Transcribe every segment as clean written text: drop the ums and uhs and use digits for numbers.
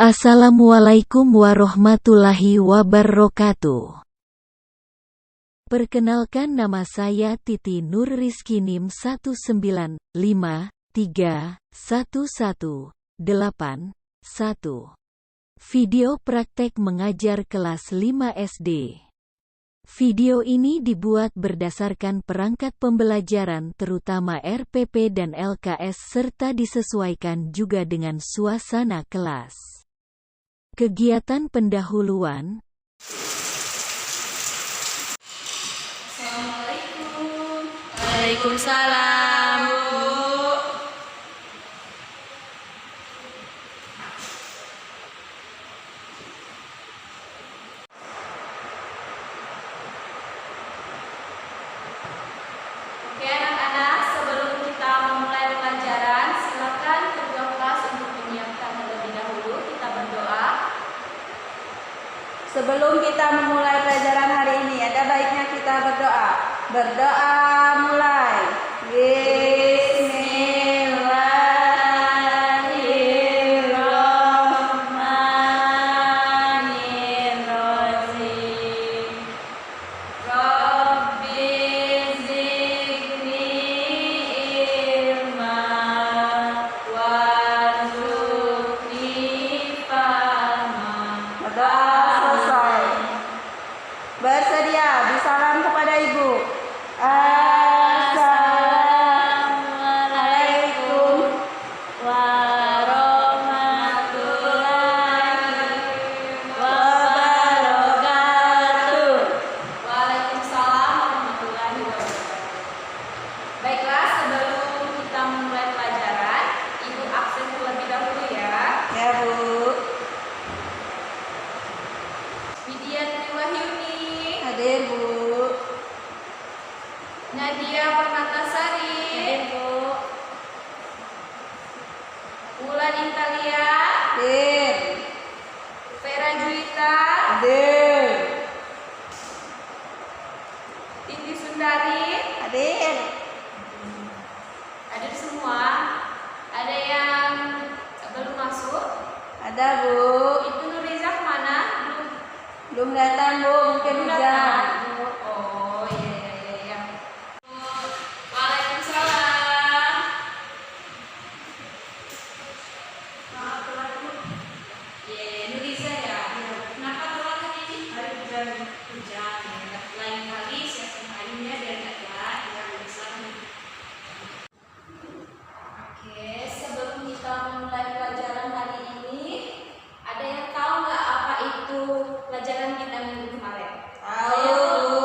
Assalamualaikum warahmatullahi wabarakatuh. Perkenalkan, nama saya Titi Nur Rizky, NIM 1953118. Video praktek mengajar kelas 5 SD. Video ini dibuat berdasarkan perangkat pembelajaran terutama RPP dan LKS serta disesuaikan juga dengan suasana kelas. Kegiatan pendahuluan. Assalamualaikum. Waalaikumsalam. Oke anak-anak, sebelum kita memulai pelajaran, silakan kedua kelas untuk menyiapkan terlebih dahulu. Kita berdoa. Sebelum kita memulai pelajaran hari ini, ada baiknya kita berdoa. Berdoa mulai. Bismillahirrahmanirrahim. Rabbi zidni ilma warzuqni fahma. Berdoa selesai. Bersedia bisalam kepada ibu. Assalamualaikum warahmatullahi wabarakatuh. Waalaikumsalam warahmatullahi wabarakatuh. Baiklah, sebelum kita memulai pelajaran, ibu absen terlebih dahulu ya. Ya, Bu. Widiatri Wahyuni, Hadir, Bu. Nadia Permatasari, Hadir, Bu. Wulan Intalia, Hadir. Vera Juwita, Hadir. Titi Sundari. Hadir. Hadir semua. Ada yang belum masuk? Ada, Bu. Itu Nurizah mana? Belum datang, Bu. Mungkin Belum hujan. datang. Oh iya. Waalaikumsalam. Maaf telat, Bu. Nurizah ya. Kenapa telat hari ini? Hari hujan. Hujan. Ya. Lain kali siapkan harinya biar nggak telat. Ya, bisa. Oke, sebelum kita memulai pelajaran hari ini, ada yang tahu nggak apa itu pelajaran kita minggu kemarin? Tahu, Saya Bu.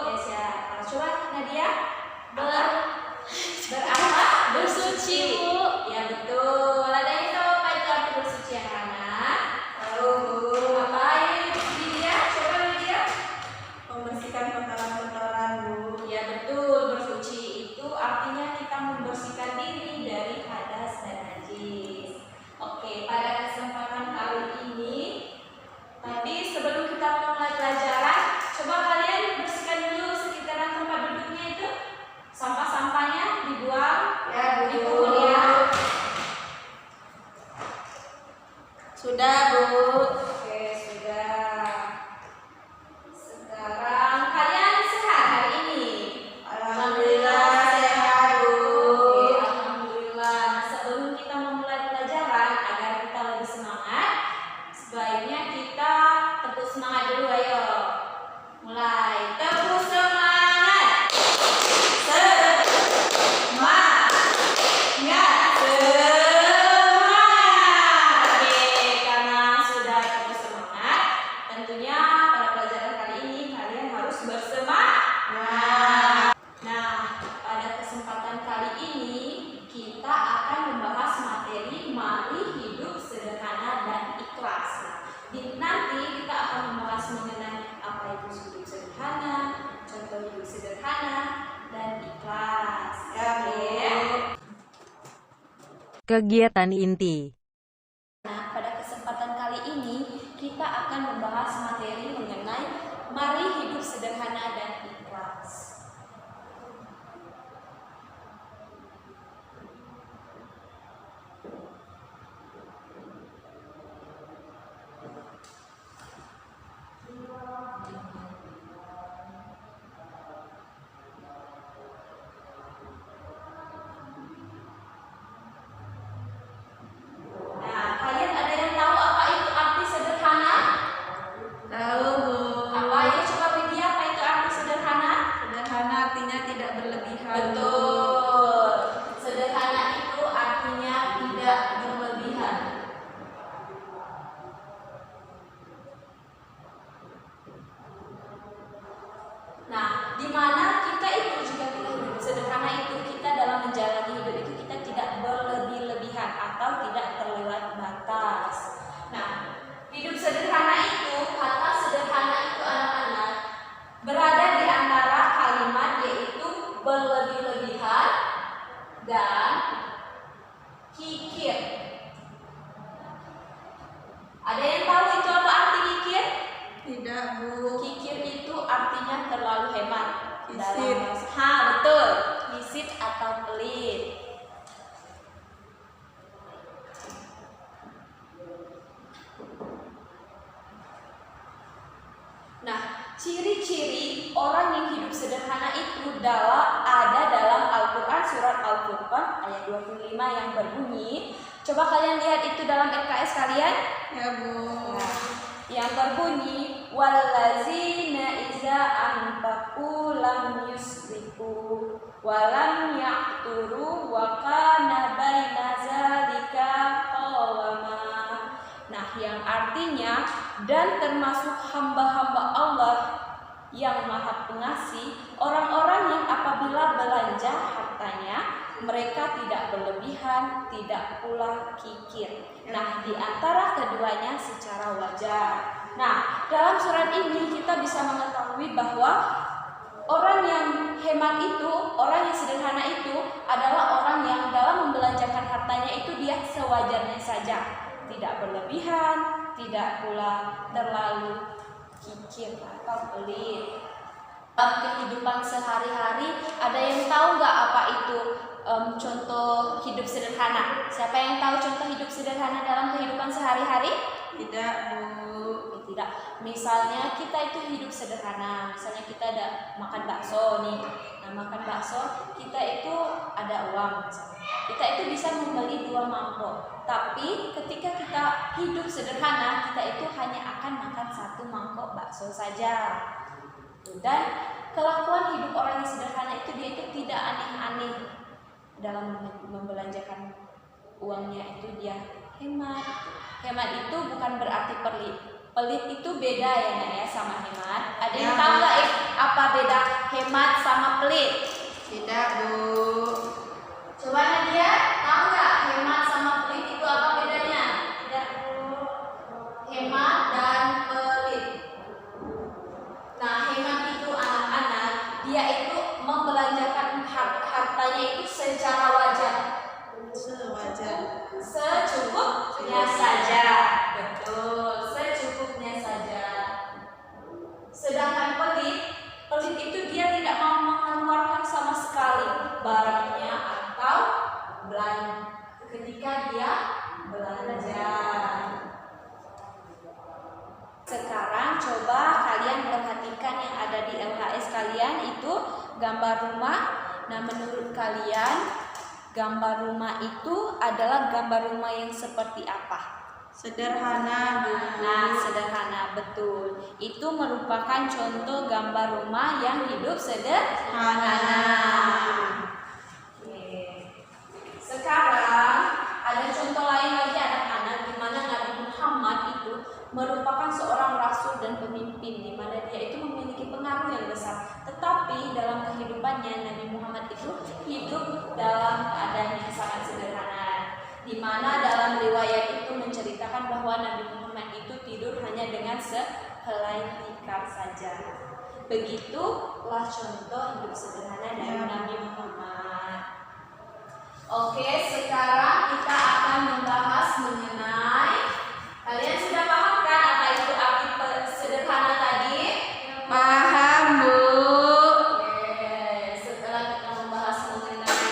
Ya, siapa? Coba Nadia. Berapa? Bersuci, Bu. Ya, betul. Ada yang tahu apa itu arti bersuci, anak-anak? Tahu, Bu. Apa itu, Lydia? Coba Lydia. Membersihkan kotoran-kotoran, Bu. Ya, betul. Bersuci itu artinya kita membersihkan diri dari hadas dan najis. Oke, pada kesempatan kali ini, tadi sebelum kita mulai pelajaran, coba kalian bersihkan dulu sekitaran tempat duduknya itu. Sampah-sampahnya dibuang, Ya, Bu. dipukul ya. Sudah, Bu. Oke, sudah. Sekarang kalian sehat hari ini? Alhamdulillah sehat, Bu. Oke, alhamdulillah. Sebelum kita memulai pelajaran, agar kita lebih semangat, sebaiknya kita tepuk semangat dulu, ayo. Mulai, tepuk semangat. Semangat, semangat. Oke, karena sudah tepuk semangat, tentunya pada pelajaran kali ini kalian harus bersemangat. Nah, pada kesempatan kali ini kita akan membahas materi mari hidup sederhana dan ikhlas. Nanti kita akan membahas mengenai apa itu hidup sederhana, contoh hidup sederhana, dan ikhlas. Ya, Bu. Kegiatan inti. Nah, pada kesempatan kali ini kita akan membahas materi mengenai mari hidup sederhana dan ikhlas. Gesit. Betul. Gesit atau pelit. Nah, ciri-ciri orang yang hidup sederhana itu ada dalam Al-Quran, surat Al-Furqan ayat 25 yang berbunyi, coba kalian lihat itu dalam RKS kalian. Ya, Bu. Nah, yang berbunyi wallazina iza anfaqu lam yusrifu wa lam yaqturu wa kana baina zalika qawama. Nah, yang artinya dan termasuk hamba-hamba Allah yang Maha Pengasih, orang-orang yang apabila belanja hartanya mereka tidak berlebihan, tidak pula kikir. Nah, di antara keduanya secara wajar. Nah, dalam surat ini kita bisa mengetahui bahwa orang yang hemat itu, orang yang sederhana itu adalah orang yang dalam membelanjakan hartanya itu dia sewajarnya saja, tidak berlebihan, tidak pula terlalu kikir atau pelit. Dalam kehidupan sehari-hari, ada yang tahu nggak apa itu contoh hidup sederhana? Siapa yang tahu contoh hidup sederhana dalam kehidupan sehari-hari? Tidak, Bu. Tidak. Misalnya kita itu hidup sederhana. Misalnya kita ada makan bakso nih. Nah, makan bakso kita itu ada uang. Misalnya. Kita itu bisa membeli 2 mangkok. Tapi ketika kita hidup sederhana, kita itu hanya akan makan 1 mangkok bakso saja. Dan kelakuan hidup orang yang sederhana itu dia itu tidak aneh-aneh dalam membelanjakan uangnya, itu dia hemat. Hemat itu bukan berarti pelit. Pelit itu beda ya Nak ya sama hemat. Ada yang tahu nggak apa beda hemat sama pelit? Tidak, Bu. Coba Nadia, tahu nggak hemat sama pelit itu apa bedanya? Tidak, Bu. Hemat dan pelit. Nah, hemat itu anak-anak, dia itu membelanjakan hartanya itu secara wajar. Sewajar. Secukupnya saja. Betul, secukupnya saja. Sedangkan pelit itu dia tidak mau mengeluarkan sama sekali barangnya atau belanja ketika dia belanja. Sekarang coba kalian perhatikan yang ada di LHS kalian itu gambar rumah. Nah, menurut kalian gambar rumah itu adalah gambar rumah yang seperti apa? Sederhana, Bu. Nah, sederhana, betul. Itu merupakan contoh gambar rumah yang hidup sederhana. Oke. Sekarang ada contoh lain lagi anak-anak di mana Nabi Muhammad itu merupakan seorang rasul dan pemimpin di mana dia itu memiliki pengaruh yang besar. Tetapi dalam kehidupannya Nabi Muhammad itu hidup dalam keadaan yang sangat sederhana. Di mana dalam riwayat itu menceritakan bahwa Nabi Muhammad itu tidur hanya dengan sehelai tikar saja. Begitulah contoh hidup sederhana dari Nabi Muhammad. Oke, sekarang kita akan membahas mengenai, kalian sudah paham kan apa itu arti sederhana tadi? Paham, Bu. Oke, setelah kita membahas mengenai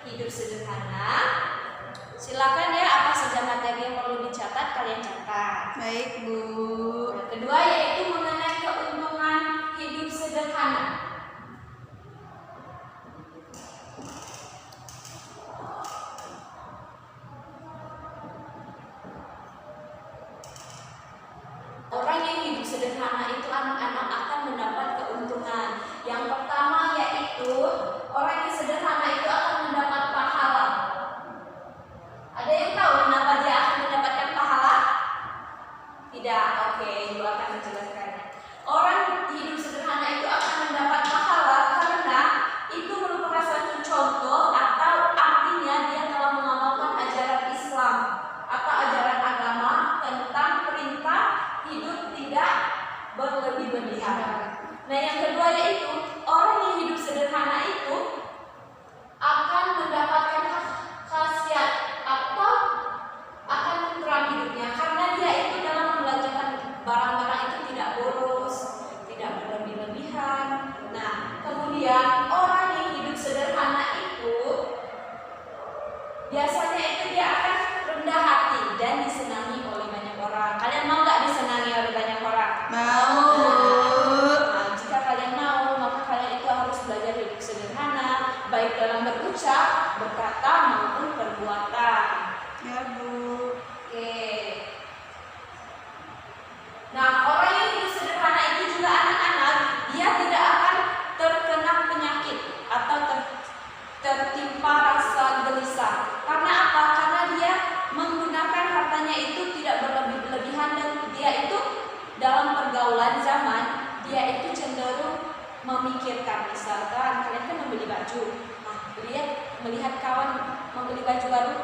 hidup sederhana, silakan ya apa saja materi yang perlu dicatat kalian catat. Baik, Bu. Yang kedua yaitu mengenai keuntungan hidup sederhana. Orang yang hidup sederhana itu anak-anak akan mendapat keuntungan. Yang pertama yaitu orang yang sederhana itu akan mendapat pahala. Ada yang tahu kenapa dia akan mendapatkan pahala? Tidak. Oke, Ibu akan menjelaskannya. Orang hidup sederhana itu akan mendapat pahala karena itu merupakan satu contoh atau artinya dia telah mengamalkan ajaran Islam atau ajaran agama tentang perintah hidup tidak berlebih-lebihan. Nah, yang kedua yaitu orang yang hidup sederhana itu akan mendapatkan khasiat atau akan tentram hidupnya karena dia itu dalam membelanjakan barang-barang itu tidak boros, tidak berlebih-lebihan. Nah, kemudian memikirkan, misalkan kalian kan membeli baju, nah melihat kawan membeli baju baru,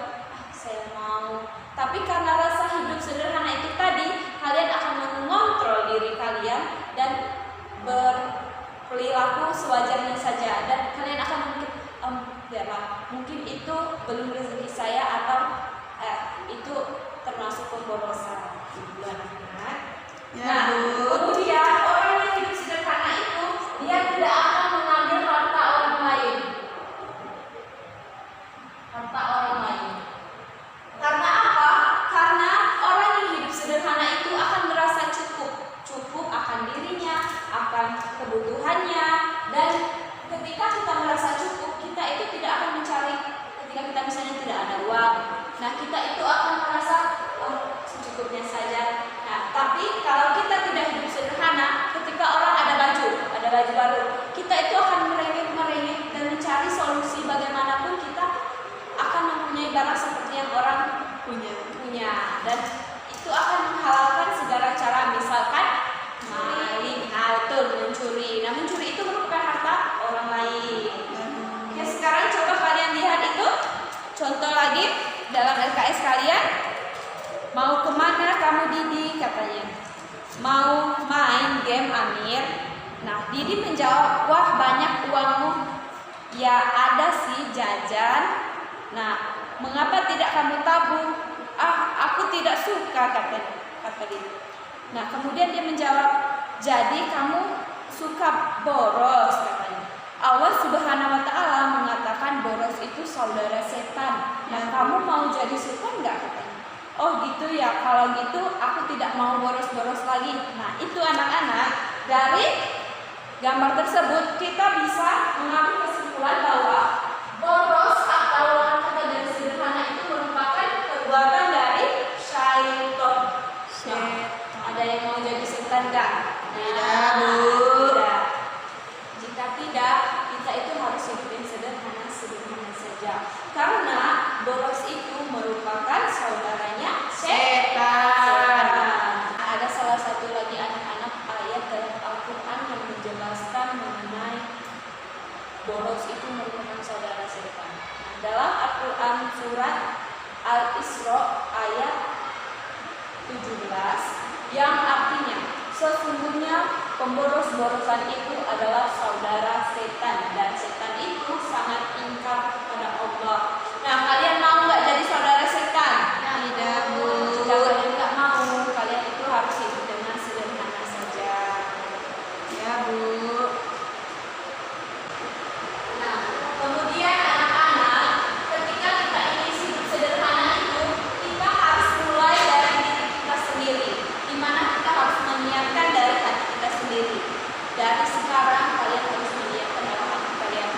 saya mau. Tapi karena rasa hidup sederhana itu tadi, kalian akan mengontrol diri kalian dan berperilaku sewajarnya saja, dan kalian akan memikir, mungkin itu belum rezeki saya, atau itu termasuk pemborosan. Anak-anak. Ya, Nah, Bu. kemudian orang yang hidup sederhana itu dia tidak akan mengambil harta orang lain. Harta orang lain. Karena apa? Karena orang yang hidup sederhana itu akan merasa cukup akan dirinya, akan kebutuhannya, dan ketika kita merasa cukup, kita itu tidak akan mencari. Ketika kita misalnya tidak ada uang, nah kita itu akan merasa secukupnya saja. Nah, tapi kalau kita tidak hidup sederhana, ketika orang ada baju baru, kita itu akan merengek dan mencari solusi bagaimanapun kita akan mempunyai barang seperti yang orang punya, dan itu akan menghalalkan segala cara, misalkan maling, mencuri. Nah, mencuri itu merupakan harta orang lain. Ya, sekarang coba kalian lihat itu contoh lagi dalam LKS kalian. Mau kemana kamu Didi? Katanya mau main game Amir. Nah, Didi menjawab, wah banyak uangmu. Ya ada sih jajan. Nah, mengapa tidak kamu tabung? Aku tidak suka, kata Didi. Nah, kemudian dia menjawab, jadi kamu suka boros, katanya. Allah Subhanahu wa Ta'ala mengatakan boros itu saudara setan. Nah, kamu mau jadi setan nggak, katanya? Oh gitu ya, kalau gitu aku tidak mau boros-boros lagi. Nah, itu anak-anak, dari gambar tersebut kita bisa mengambil kesimpulan bahwa boros atau kata dari sederhana itu merupakan perbuatan dari syaitan. Ada yang mau jadi setan nggak? Tidak, Bu. Tidak. Jika tidak, kita itu harus hidup yang sederhana saja. Karena boros itu merupakan saudaranya setan. Ada salah satu lagi anak-anak ayat dalam Al-Quran yang menjelaskan mengenai boros itu merupakan saudara setan. Dalam Al-Quran surat Al-Isra ayat 17 yang artinya sesungguhnya pemboros-borosan itu adalah saudara setan, dan setan itu sangat ingkar kepada Allah. Nah, kalian mau nggak jadi saudara setan? Tidak, Bu. Jika kalian nggak mau, kalian itu harus hidup dengan sederhana saja. Ya, Bu. Nah, kemudian anak-anak, ketika kita ingin hidup sederhana itu, kita harus mulai dari diri kita sendiri, di mana kita harus menyiapkan dari hati kita sendiri. Dari sekarang kalian harus menyiapkan dalam hati kalian.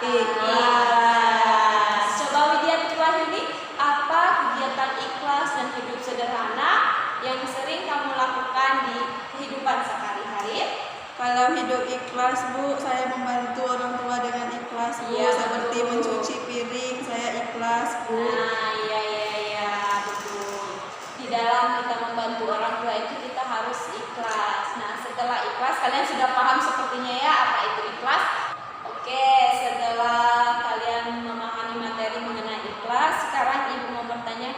Ikhlas. Coba Widya Wahyuni, apa kegiatan ikhlas dan hidup sederhana yang sering kamu lakukan di kehidupan sehari-hari? Kalau hidup ikhlas Bu, saya membantu orang tua dengan ikhlas Bu. Iya, Seperti betul. mencuci piring, saya ikhlas Bu. Nah, iya, betul. Di dalam kita membantu orang tua itu kita harus ikhlas. Nah, setelah ikhlas, kalian sudah paham sepertinya ya apa itu ikhlas? Oke, setelah kalian memahami materi mengenai ikhlas, sekarang Ibu mau bertanya,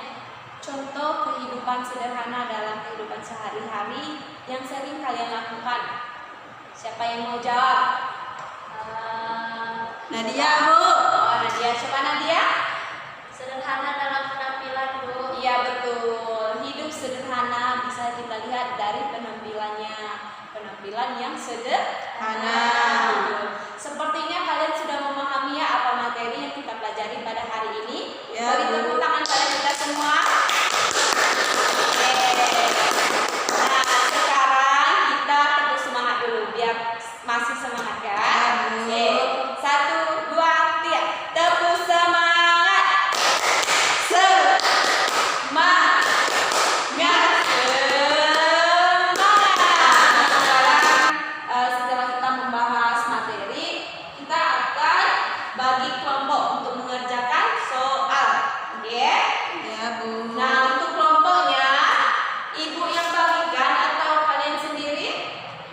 contoh kehidupan sederhana dalam kehidupan sehari-hari yang sering kalian lakukan. Siapa yang mau jawab? Nadia Bu. Oh, Nadia. Coba Nadia. Sederhana dalam penampilan, Bu. Iya betul. Hidup sederhana bisa kita lihat dari penampilannya. Penampilan yang sederhana. Sepertinya kalian sudah memahami ya apa materi yang kita pelajari pada hari ini. Ya, Beri Bu. tepuk tangan pada kita semua. Oke. Nah, sekarang kita terus semangat dulu biar masih semangat kan? Ya, Bu. Oke. 1, 2, 3. Tepuk semangat. Semangat. Setelah kita membahas materi, kita akan bagi kelompok untuk mengerjakan soal. Oke? Ya Bu. Nah, untuk kelompoknya, Ibu yang bagikan atau kalian sendiri?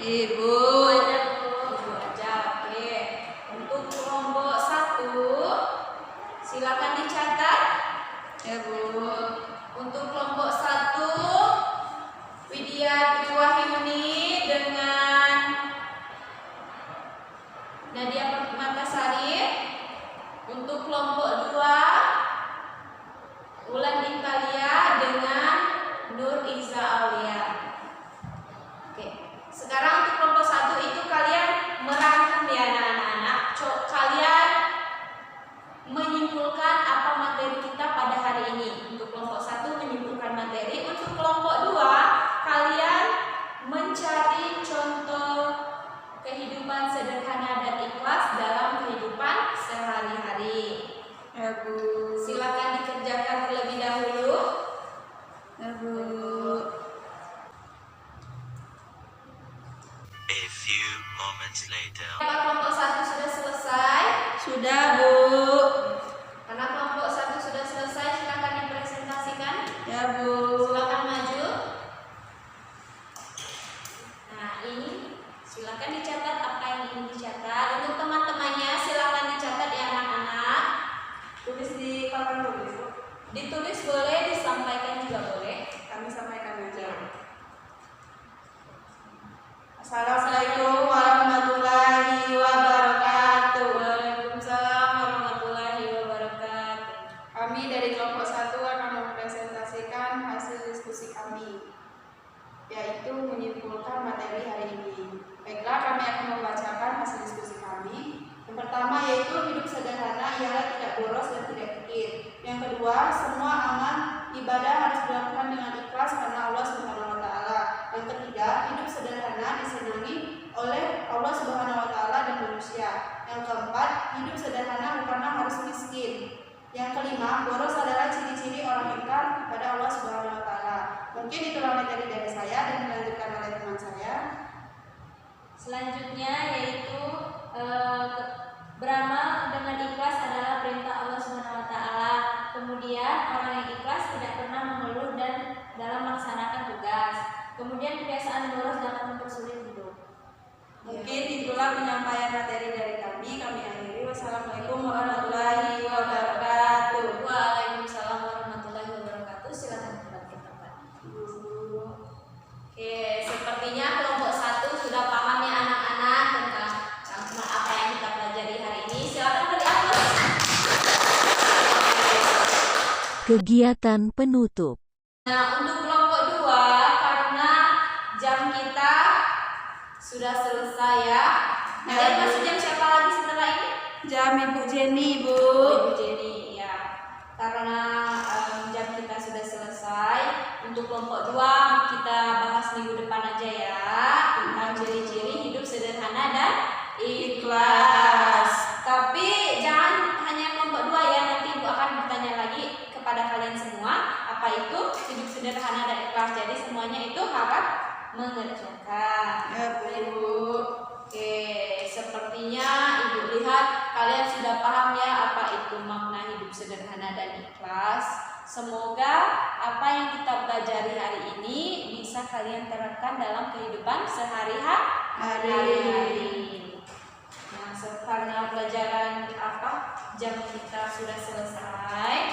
Ibu. Ibu aja. Oke. Untuk kelompok 1, silakan dicatat. Ya Bu. Untuk kelompok 1, Widya Wahyuni dengan Nadia Permatasari. Untuk kelompok 2, Ulan Intalia dengan Nur Iza Aulia. Oke. Sekarang untuk kelompok 1 itu kalian merangkum ya anak-anak. Kalian menyimpulkan apa materi kita pada hari ini. Untuk kelompok 1 menyimpulkan materi. Untuk kelompok 2 kalian mencari contoh kehidupan sederhana dan ikhlas dalam kehidupan sehari-hari. Ya Bu. Silakan dikerjakan terlebih dahulu. Ya Bu. A few moments later. Apakah kelompok 1 sudah selesai? Sudah Bu. Karena kelompok 1 sudah selesai, silakan dipresentasikan. Ya Bu. Silakan maju. Nah, ini silakan dicatat apa yang ingin dicatat. Untuk teman-temannya silakan dicatat ya anak-anak. Tulis di papan tulis Bu. Ditulis boleh, disampaikan juga boleh. Kami sampaikan aja. Assalamualaikum warahmatullahi wabarakatuh. Waalaikumsalam warahmatullahi wabarakatuh. Kami dari kelompok 1 akan mempresentasikan hasil diskusi kami, yaitu menyimpulkan materi hari ini. Baiklah, kami akan membacakan hasil diskusi kami. Yang pertama yaitu hidup sederhana ialah tidak boros dan tidak kikir. Yang kedua, semua amal ibadah harus dilakukan dengan ikhlas karena Allah Subhanahu wa taala. Yang ketiga, hidup sederhana disenangi oleh Allah Subhanahu wa taala dan manusia. Yang keempat, hidup sederhana bukanlah harus miskin. Yang kelima, boros adalah ciri-ciri orang ingkar kepada Allah Subhanahu wa taala. Mungkin itulah materi dari saya dan dilanjutkan oleh teman saya. Selanjutnya yaitu beramal dengan ikhlas adalah perintah Allah Subhanahu wa taala. Kemudian orang yang ikhlas tidak pernah mengeluh dan dalam melaksanakan tugas. Kemudian kebiasaan boros dapat mempersulit hidup. Mungkin itulah penyampaian materi dari kami. Kami akhiri. Wassalamualaikum warahmatullahi wabarakatuh. Waalaikumsalam warahmatullahi wabarakatuh. Silakan kembali ke tempat. Oke, sepertinya kelompok 1 sudah paham ya anak-anak tentang apa yang kita pelajari hari ini. Silakan beri aplaus. Kegiatan penutup. Nah, untuk kelompok 2 karena jam kita sudah selesai ya. Nanti masuk jam siapa lagi setelah ini? Jam Ibu Jenny, Bu. Ibu Jenny, ya. Karena jam kita sudah selesai. Untuk kelompok 2 kita bahas minggu depan aja ya tentang ciri-ciri hidup sederhana dan ikhlas. Tapi sederhana dan ikhlas. Jadi semuanya itu harap mengerjakan. Ya, Bu. Oke, sepertinya Ibu lihat kalian sudah paham ya apa itu makna hidup sederhana dan ikhlas. Semoga apa yang kita pelajari hari ini bisa kalian terapkan dalam kehidupan sehari-hari. Nah, karena pelajaran jam kita sudah selesai.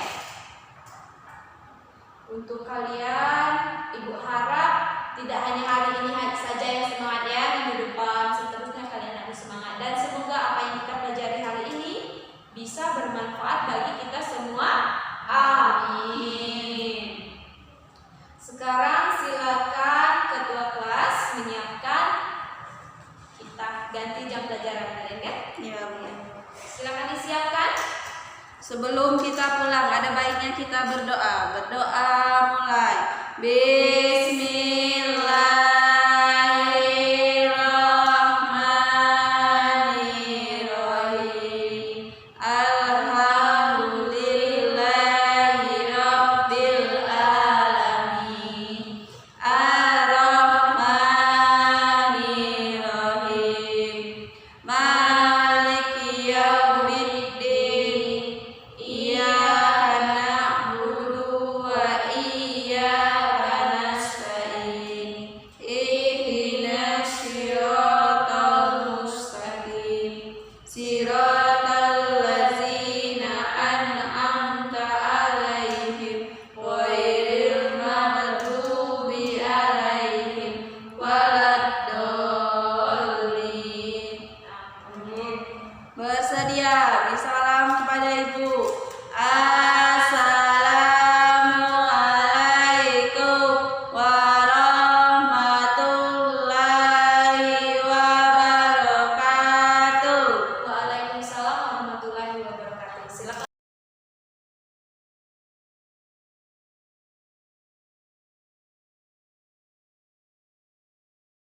Untuk kalian, Ibu harap tidak hanya hari ini saja yang semangat ya, minggu depan seterusnya kalian harus semangat, dan semoga apa yang kita pelajari hari ini bisa bermanfaat bagi kita semua. Amin. Sekarang silakan ketua kelas menyiapkan, kita ganti jam pelajaran kalian ya. Ya, Bu. Silakan disiapkan. Sebelum kita pulang, ada baiknya kita berdoa. Berdoa mulai. Bismillahirrahmanirrahim. Alhamdulillahirabbil alamin. Ar-Rahmanirrahim. Maliki yaumiddin. Iyyaka na'budu wa iyyaka nasta'in. Ihdinas siratal mustaqim. Siratal ladzina an'amta 'alaihim ghairil maghdubi 'alaihim waladdallin. Amin. Bersedia, bisalam kepada Ibu.